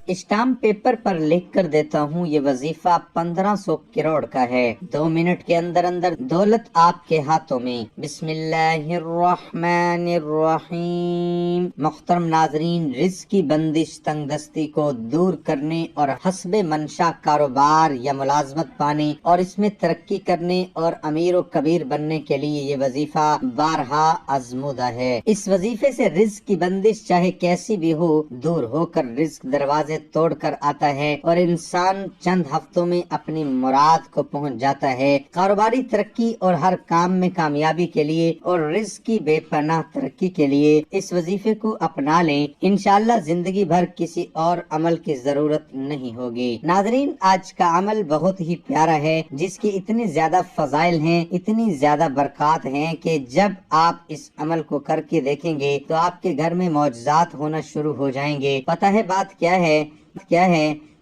Stamp paper पर लिख कर देता हूँ, ये वजीफा 1500 करोड़ का है। 2 मिनट के अंदर अंदर दौलत आपके हाथों में। बिस्मिल्लाहिर्रहमानिर्रहीम। मुहतरम नाजरीन, रिज़्क की बंदिश तंगदस्ती को दूर करने और हस्बे मंशा कारोबार या मुलाजमत पाने और इसमें तरक्की करने और अमीर व कबीर बनने के लिए ये वजीफा बारहा आजमूदा है। इस वजीफे से रिज़्क की बंदिश चाहे कैसी भी हो, दूर होकर रिज़्क दरवाजे तोड़कर आता है और इंसान चंद हफ्तों में अपनी मुराद को पहुंच जाता है। कारोबारी तरक्की और हर काम में कामयाबी के लिए और रिज़्क की बेपनाह तरक्की के लिए इस वजीफे को अपना लें। इंशाअल्लाह जिंदगी भर किसी और अमल की जरूरत नहीं होगी। नाज़रीन, आज का अमल बहुत ही प्यारा है, जिसकी इतनी ज्यादा फजाइल हैं, इतनी ज्यादा बरकत हैं कि जब आप इस अमल को करके देखेंगे तो आपके घर में मौजज़ात होना शुरू हो जाएंगे। पता है बात क्या है?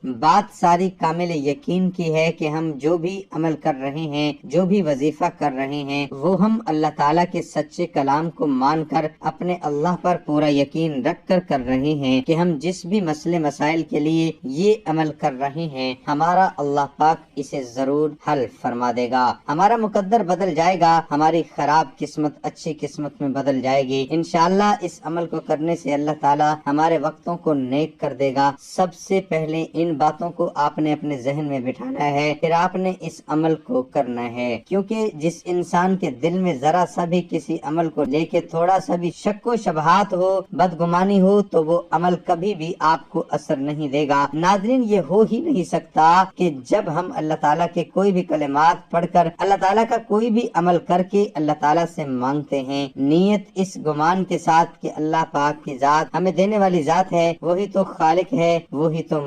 बात सारी कामिल यकीन की है कि हम जो भी अमल कर रहे हैं, जो भी वजीफा कर रहे हैं, वो हम अल्लाह ताला के सच्चे कलाम को मानकर अपने अल्लाह पर पूरा यकीन रख कर रहे हैं कि हम जिस भी मसले मसाइल के लिए ये अमल कर रहे हैं, हमारा अल्लाह पाक इसे जरूर हल फरमा देगा। हमारा मुकद्दर बदल जाएगा, हमारी खराब किस्मत अच्छी किस्मत में बदल जाएगी। इंशाअल्लाह इस अमल को करने से अल्लाह ताला हमारे वक्तों को नेक कर देगा। सबसे पहले इन बातों को आपने अपने जहन में बिठाना है, फिर आपने इस अमल को करना है, क्योंकि जिस इंसान के दिल में जरा सा भी किसी अमल को लेके थोड़ा सा भी शक व शबहात हो, बदगुमानी हो, तो वो अमल कभी भी आपको असर नहीं देगा। नाज़रीन, ये हो ही नहीं सकता कि जब हम अल्लाह ताला के कोई भी कलिमात पढ़कर अल्लाह ताला का कोई भी अमल करके अल्लाह ताला से मांगते हैं, नीयत इस गुमान के साथ कि अल्लाह पाक की जात हमें देने वाली जात है, वही तो खालिक है, वही तो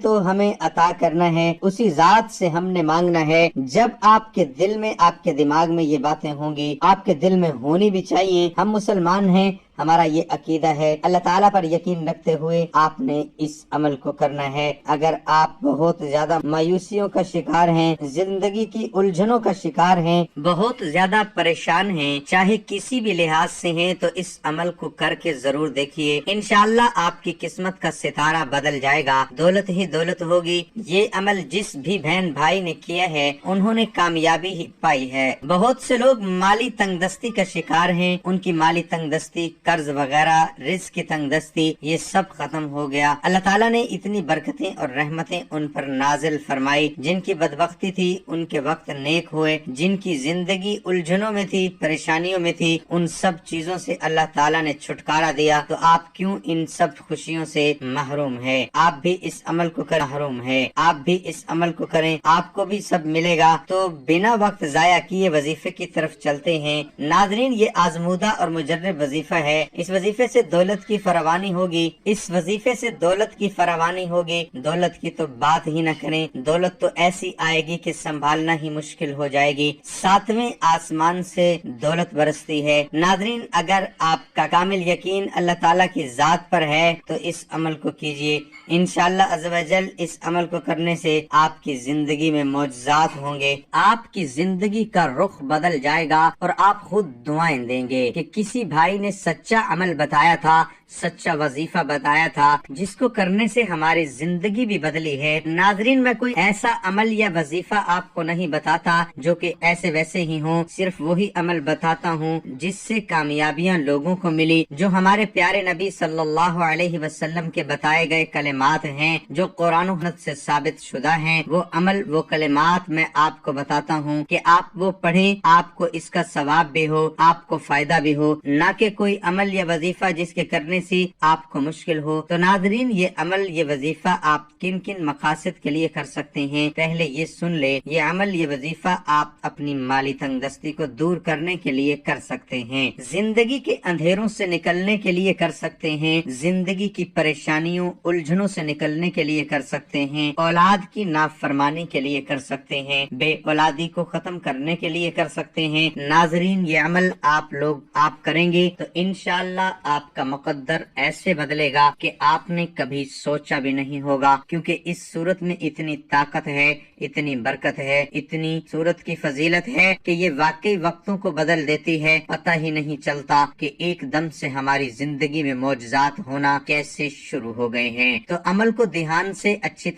तो हमें अता करना है, उसी जात से हमने मांगना है। जब आपके दिल में, आपके दिमाग में ये बातें होंगी, आपके दिल में होनी भी चाहिए। हम मुसलमान हैं, हमारा ये अकीदा है, अल्लाह ताला पर यकीन रखते हुए आपने इस अमल को करना है। अगर आप बहुत ज्यादा मायूसियों का शिकार हैं, जिंदगी की उलझनों का शिकार हैं, बहुत ज्यादा परेशान हैं, चाहे किसी भी लिहाज से हैं, तो इस अमल को करके जरूर देखिए। इंशाअल्लाह आपकी किस्मत का सितारा बदल जाएगा, दौलत ही दौलत होगी। ये अमल जिस भी बहन भाई ने किया है, उन्होंने कामयाबी ही पाई है। बहुत से लोग माली तंगदस्ती का शिकार हैं, उनकी माली तंगदस्ती, कर्ज वगैरह, रिज़्क की तंगदस्ती, ये सब खत्म हो गया। अल्लाह ताला ने इतनी बरकतें और रहमतें उन पर नाजिल फरमाई। जिनकी बदबख्ती थी उनके वक्त नेक हुए, जिनकी जिंदगी उलझनों में थी, परेशानियों में थी, उन सब चीजों से अल्लाह ताला ने छुटकारा दिया। तो आप क्यों इन सब खुशियों से महरूम है? आप भी इस अमल को कर महरूम है, आप भी इस अमल को करें, आपको भी सब मिलेगा। तो बिना वक्त जाया किए वजीफे की तरफ चलते हैं। नाज़रीन, ये आजमूदा और मुजर्रब वजीफा है। इस वजीफे से दौलत की फरावानी होगी, इस वजीफे से दौलत की फरावानी होगी। दौलत की तो बात ही न करें, दौलत तो ऐसी आएगी कि संभालना ही मुश्किल हो जाएगी। 7वें आसमान से दौलत बरसती है। नाज़रीन, अगर आपका कामिल यकीन अल्लाह ताला की जात पर है तो इस अमल को कीजिए। इंशाअल्लाह अज़्ज़वजल इस अमल को करने से आपकी जिंदगी में मौजज़ात होंगे, आपकी जिंदगी का रुख बदल जाएगा और आप खुद दुआएं देंगे कि किसी भाई ने सच्चा अमल बताया था, सच्चा वजीफा बताया था, जिसको करने से हमारी जिंदगी भी बदली है। नाजरीन, मैं कोई ऐसा अमल या वजीफा आपको नहीं बताता जो कि ऐसे वैसे ही हो, सिर्फ वही अमल बताता हूँ जिससे कामयाबियाँ लोगों को मिली, जो हमारे प्यारे नबी सल्लल्लाहु अलैहि वसल्लम के बताए गए कलिमात हैं, जो कुरान और सुन्नत से साबित शुदा हैं। वो अमल, वो कलिमात मैं आपको बताता हूँ कि आप वो पढ़ें, आपको इसका सवाब भी हो, आपको फायदा भी हो, ना कि कोई अमल या वजीफा जिसके करने से आपको मुश्किल हो। तो नाज़रीन, ये अमल, ये वजीफा आप किन किन मकासद के लिए कर सकते हैं, पहले ये सुन ले। ये अमल, ये वजीफा आप अपनी माली तंगदस्ती को दूर करने के लिए कर सकते हैं, जिंदगी के अंधेरों से निकलने के लिए कर सकते हैं, जिंदगी की परेशानियों उलझनों से निकलने के लिए कर सकते हैं, औलाद की नाफरमानी के लिए कर सकते हैं, बे औलादी को खत्म करने के लिए कर सकते हैं। नाज़रीन, ये अमल आप लोग आप करेंगे तो इंशाअल्लाह आपका मुकद्दर मुकद्दर ऐसे बदलेगा कि आपने कभी सोचा भी नहीं होगा, क्योंकि इस सूरत में इतनी ताकत है, इतनी बरकत है, इतनी सूरत की फजीलत है कि ये वाकई वक्तों को बदल देती है। पता ही नहीं चलता कि एकदम से हमारी जिंदगी में मौजज़ात होना कैसे शुरू हो गए हैं। तो अमल को ध्यान से अच्छी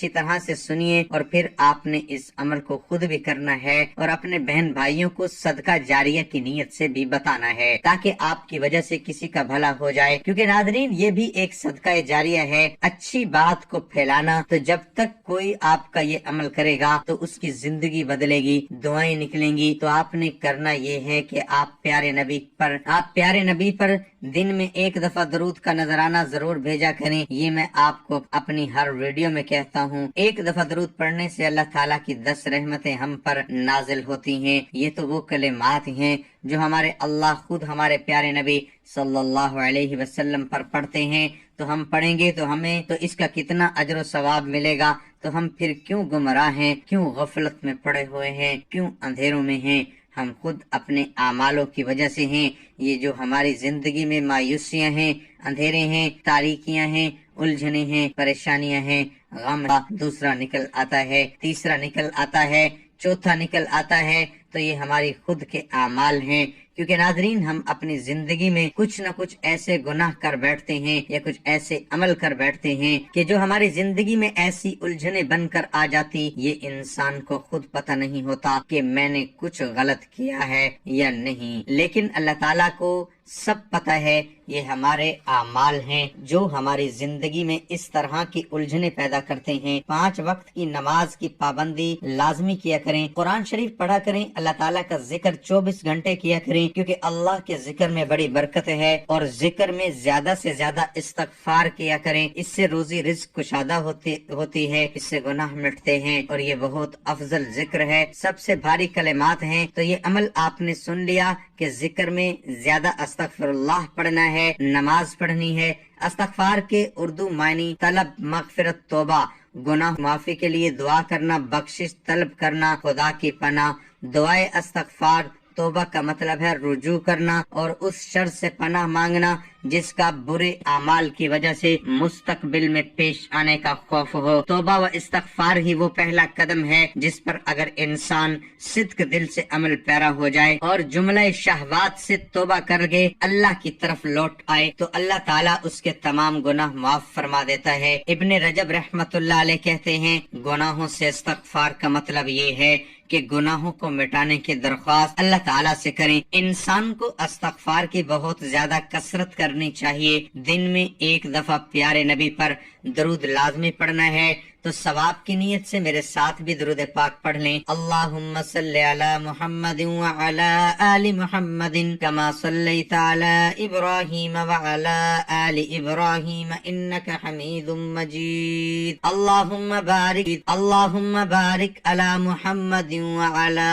तरह से सुनिए और फिर आपने इस अमल को खुद भी करना है और अपने बहन भाइयों को सदका जारिया की नीयत से भी बताना है, ताकि आपकी वजह से किसी का भला हो जाए। क्योंकि नाज़रीन, ये भी एक सदका जारिया है, अच्छी बात को फैलाना। तो जब तक कोई आपका ये अमल करेगा तो उसकी जिंदगी बदलेगी, दुआएं निकलेंगी। तो आपने करना ये है कि आप प्यारे नबी पर दिन में एक दफा दरूद का नजराना जरूर भेजा करें। ये मैं आपको अपनी हर वीडियो में कहता हूँ। एक दफा दरूद पढ़ने से अल्लाह ताला की 10 रहमतें हम पर नाजिल होती हैं। ये तो वो कलिमात हैं जो हमारे अल्लाह खुद हमारे प्यारे नबी सल्लल्लाहु अलैहि वसल्लम पर पढ़ते हैं। तो हम पढ़ेंगे तो हमें तो इसका कितना अजर व सवाब मिलेगा। तो हम फिर क्यों गुमराह हैं, क्यों गफलत में पड़े हुए हैं, क्यों अंधेरों में हैं? हम खुद अपने आमालों की वजह से हैं। ये जो हमारी जिंदगी में मायूसियां हैं, अंधेरे हैं, तारीकियां हैं, उलझने हैं, परेशानियां हैं, गम दूसरा निकल आता है, तीसरा निकल आता है, चौथा निकल आता है। तो ये हमारी खुद के आमाल हैं। क्योंकि नाजरीन, हम अपनी जिंदगी में कुछ न कुछ ऐसे गुनाह कर बैठते हैं या कुछ ऐसे अमल कर बैठते हैं कि जो हमारी जिंदगी में ऐसी उलझने बनकर आ जाती। ये इंसान को खुद पता नहीं होता कि मैंने कुछ गलत किया है या नहीं, लेकिन अल्लाह ताला को सब पता है। ये हमारे आमाल हैं जो हमारी जिंदगी में इस तरह की उलझने पैदा करते हैं। 5 वक्त की नमाज की पाबंदी लाजमी किया करें, कुरान शरीफ पढ़ा करें, अल्लाह ताला का जिक्र 24 घंटे किया करें, क्योंकि अल्लाह के जिक्र में बड़ी बरकत है। और जिक्र में ज्यादा से ज्यादा इस्तगफार किया करें, इससे रोजी रिज्क कुशादा होती है, इससे गुनाह मिटते हैं और ये बहुत अफजल जिक्र है, सबसे भारी कलिमात हैं। तो ये अमल आपने सुन लिया कि जिक्र में ज्यादा अस्तगफिरुल्लाह पढ़ना है, नमाज पढ़नी है। अस्तगफार के उर्दू मायनी तलब, मगफिरत, तौबा, गुनाह माफी के लिए दुआ करना, बख्शिश तलब करना, खुदा की पनाह। दुआए अस्तगफार तौबा का मतलब है रुजू करना और उस शर से पनाह मांगना जिसका बुरे अमाल की वजह से मुस्तकबिल में पेश आने का खौफ हो। तौबा व इस्तगफार ही वो पहला कदम है जिस पर अगर इंसान सिद्क दिल से अमल पैरा हो जाए और जुमला शहवात से तौबा करके अल्लाह की तरफ लौट आए तो अल्लाह ताला उसके तमाम गुनाह माफ फरमा देता है। इब्ने रजब रहमतुल्लाह अलैह कहते हैं, गुनाहों से इस्तगफार का मतलब ये है कि गुनाहों को मिटाने की दरख्वास्त अल्लाह ताला से करें। इंसान को इस्तगफार की बहुत ज्यादा कसरत करनी चाहिए। दिन में एक दफा प्यारे नबी पर दरूद लाजमी पढ़ना है। तो सवाब की नीयत से मेरे साथ भी दरूद पाक पढ़ लें। अल्लाहुम्मा सल्ली अला मुहम्मदिन व अला आलि मुहम्मदिन कमा सल्लैता अला इब्राहीम व अला आलि इब्राहीम इन्नका हमीदुम मजीद। अल्लाहुम्मा बारिक अला मुहम्मदिन व अला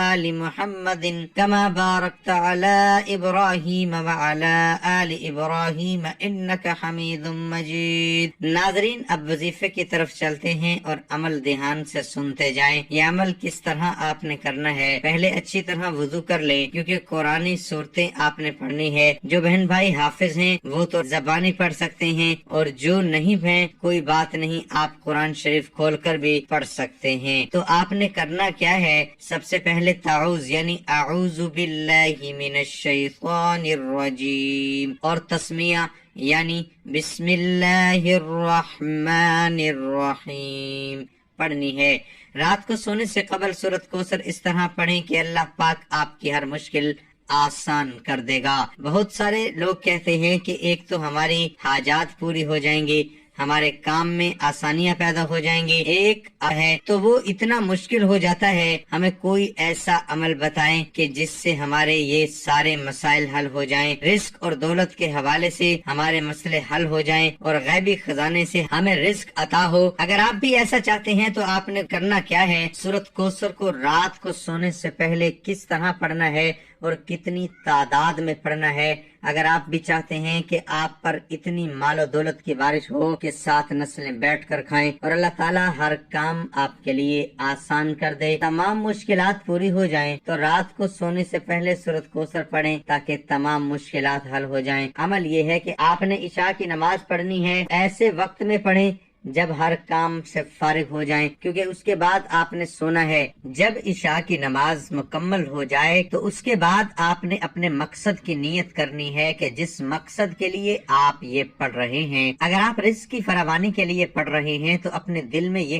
आलि मुहम्मदिन कमा बारकता अला इब्राहीम व अला आलि इब्राहीम इन्नका हमीदुम मजीद। नाज़रीन, अब वजीफे की तरफ चलते हैं और अमल ध्यान से सुनते जाएं। ये अमल किस तरह आपने करना है, पहले अच्छी तरह वुजू कर लें, क्योंकि कुरानी सूरतें आपने पढ़नी है। जो बहन भाई हाफिज हैं वो तो ज़बानी पढ़ सकते हैं और जो नहीं हैं कोई बात नहीं, आप कुरान शरीफ खोल कर भी पढ़ सकते हैं। तो आपने करना क्या है, सबसे पहले ताऊज़ यानी अऊज़ु बिल्लाहि मिनश शैतानिर रजीम और तस्मिया यानी बिस्मिल्लाहिर रहमानिर रहीम पढ़नी है। रात को सोने से कबल सूरत कौसर इस तरह पढ़ें कि अल्लाह पाक आपकी हर मुश्किल आसान कर देगा। बहुत सारे लोग कहते हैं कि एक तो हमारी हाजात पूरी हो जाएंगी, हमारे काम में आसानियां पैदा हो जाएंगी, एक है तो वो इतना मुश्किल हो जाता है। हमें कोई ऐसा अमल बताएं कि जिससे हमारे ये सारे मसाइल हल हो जाएं, रिस्क और दौलत के हवाले से हमारे मसले हल हो जाएं और गैबी खजाने से हमें रिस्क अता हो। अगर आप भी ऐसा चाहते हैं तो आपने करना क्या है, सूरत कौसर को रात को सोने से पहले किस तरह पढ़ना है اور کتنی تعداد میں پڑھنا ہے۔ اگر آپ بھی چاہتے ہیں کہ آپ پر اتنی مال و دولت کی بارش ہو کہ 7 نسلیں بیٹھ کر کھائیں اور اللہ تعالیٰ ہر کام آپ کے لیے آسان کر دے، تمام مشکلات پوری ہو جائیں، تو رات کو سونے سے پہلے سورۃ کوثر پڑھیں تاکہ تمام مشکلات حل ہو جائیں۔ عمل یہ ہے کہ آپ نے عشاء کی نماز پڑھنی ہے، ایسے وقت میں پڑھیں جب ہر کام سے فارغ ہو جائیں، کیونکہ اس کے بعد آپ نے سونا ہے۔ جب عشاء کی نماز مکمل ہو جائے تو اس کے بعد آپ نے اپنے مقصد کی نیت کرنی ہے کہ جس مقصد کے لیے آپ یہ پڑھ رہے ہیں۔ اگر آپ رزق کی فراوانی کے لیے پڑھ رہے ہیں تو اپنے دل میں یہ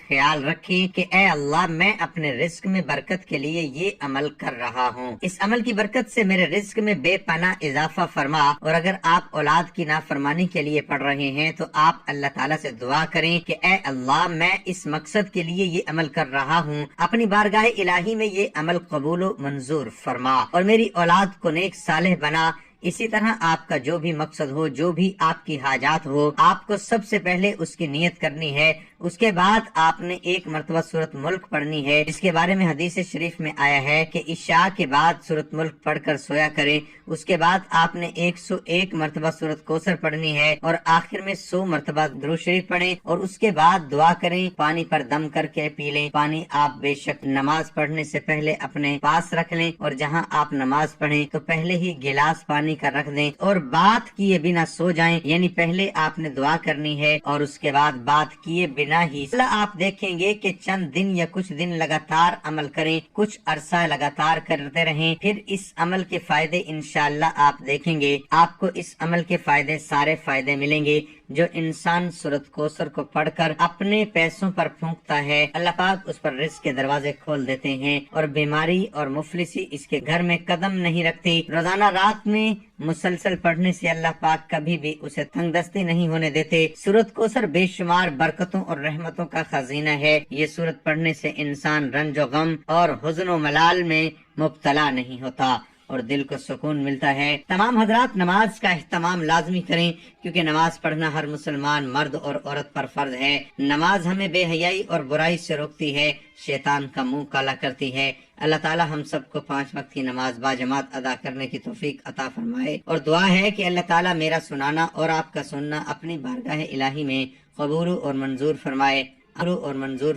خیال رکھیں کہ اے اللہ، میں اپنے رزق میں برکت کے لیے یہ عمل کر رہا ہوں، اس عمل کی برکت سے میرے رزق میں بے پناہ اضافہ فرما۔ اور اگر آپ اولاد کی نافرمانی کے لیے پڑھ رہے ہیں تو آپ اللہ تعالیٰ سے دعا کریں کہ اے اللہ، میں اس مقصد کے لیے یہ عمل کر رہا ہوں، اپنی بارگاہ الہی میں یہ عمل قبول و منظور فرما اور میری اولاد کو نیک صالح بنا۔ اسی طرح آپ کا جو بھی مقصد ہو، جو بھی آپ کی حاجات ہو، آپ کو سب سے پہلے اس کی نیت کرنی ہے۔ اس کے بعد آپ نے ایک مرتبہ سورۃ ملک پڑھنی ہے، جس کے بارے میں حدیث شریف میں آیا ہے کہ عشاء کے بعد سورۃ ملک پڑھ کر سویا کریں۔ اس کے بعد آپ نے 101 مرتبہ سورۃ کوثر پڑھنی ہے اور آخر میں 100 مرتبہ درود شریف پڑھیں اور اس کے بعد دعا کریں، پانی پر دم کر کے پی لیں۔ پانی آپ بے شک نماز پڑھنے سے پہلے اپنے پاس رکھ لیں اور جہاں آپ نماز پڑھیں تو پہلے ہی گلاس پانی کا رکھ دیں اور بات کیے بنا سو جائیں، یعنی پہلے آپ نے دعا کرنی ہے اور اس کے بعد بات کیے بنا ہی۔ آپ دیکھیں گے کہ چند دن یا کچھ دن لگاتار عمل کریں، کچھ عرصہ لگاتار کرتے رہیں، پھر اس عمل کے فائدے انشاءاللہ آپ دیکھیں گے۔ آپ کو اس عمل کے سارے فائدے ملیں گے۔ جو انسان سورۃ کوثر کو پڑھ کر اپنے پیسوں پر پھونکتا ہے، اللہ پاک اس پر رزق کے دروازے کھول دیتے ہیں اور بیماری اور مفلسی اس کے گھر میں قدم نہیں رکھتی۔ روزانہ رات میں مسلسل پڑھنے سے اللہ پاک کبھی بھی اسے تنگ دستی نہیں ہونے دیتے۔ سورۃ کوثر بے شمار برکتوں اور رحمتوں کا خزینہ ہے۔ یہ سورت پڑھنے سے انسان رنج و غم اور حزن و ملال میں مبتلا نہیں ہوتا اور دل کو سکون ملتا ہے۔ تمام حضرات نماز کا اہتمام لازمی کریں، کیونکہ نماز پڑھنا ہر مسلمان مرد اور عورت پر فرض ہے۔ نماز ہمیں بے حیائی اور برائی سے روکتی ہے، شیطان کا منہ کالا کرتی ہے۔ اللہ تعالی ہم سب کو 5 وقت کی نماز باجماعت ادا کرنے کی توفیق عطا فرمائے، اور دعا ہے کہ اللہ تعالی میرا سنانا اور آپ کا سننا اپنی بارگاہ الہی میں قبول اور منظور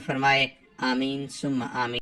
فرمائے آمین ثم آمین۔